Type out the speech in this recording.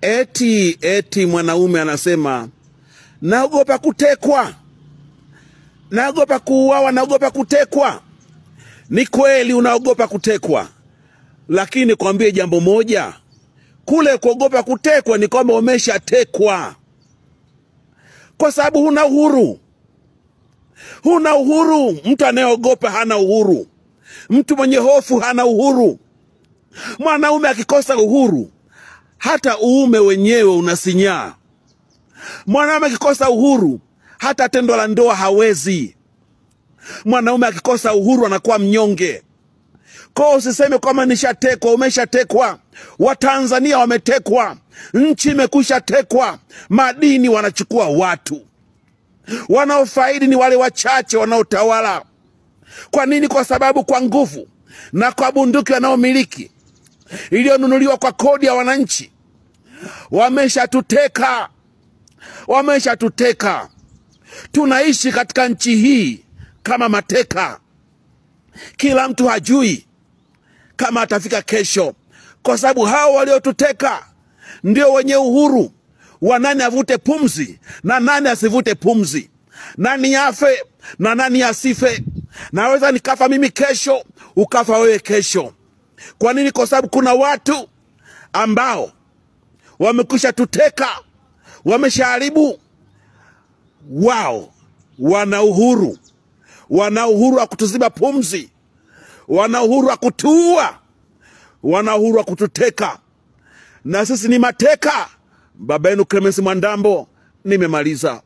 Eti mwanaume anasema naogopa kutekwa, naogopa kuuawa, naogopa kutekwa. Ni kweli unaogopa kutekwa, lakini kwambie jambo moja, kule kuogopa kutekwa ni kwamba umeshatekwa, kwa sababu huna uhuru. Huna uhuru. Mtu anayeogopa hana uhuru. Mtu mwenye hofu hana uhuru. Mwanaume akikosa uhuru, hata uume wenyewe unasinyaa. Mwanaume akikosa uhuru, hata tendo la ndoa hawezi. Mwanaume akikosa uhuru anakuwa mnyonge. Kwa usiseme kwamba nishatekwa. Umeshatekwa. Watanzania wametekwa. Nchi imekwisha tekwa. Madini wanachukua watu. Wanaofaidi ni wale wachache wanaotawala. Kwa nini? Kwa sababu kwa nguvu na kwa bunduki wanaomiliki, iliyonunuliwa kwa kodi ya wananchi, wameshatuteka. Wameshatuteka. Tunaishi katika nchi hii kama mateka. Kila mtu hajui kama atafika kesho, kwa sababu hao waliotuteka ndio wenye uhuru wa nani avute pumzi na nani asivute pumzi, nani afe na nani asife. Naweza nikafa mimi kesho, ukafa wewe kesho. Kwa nini? Kwa sababu kuna watu ambao wamekwisha tuteka, wameshaharibu. Wao wana uhuru. Wana uhuru wa kutuziba pumzi. Wana uhuru wa kutuua. Wana uhuru wa kututeka. Na sisi ni mateka. Baba yenu Clemence Mwandambo, nimemaliza.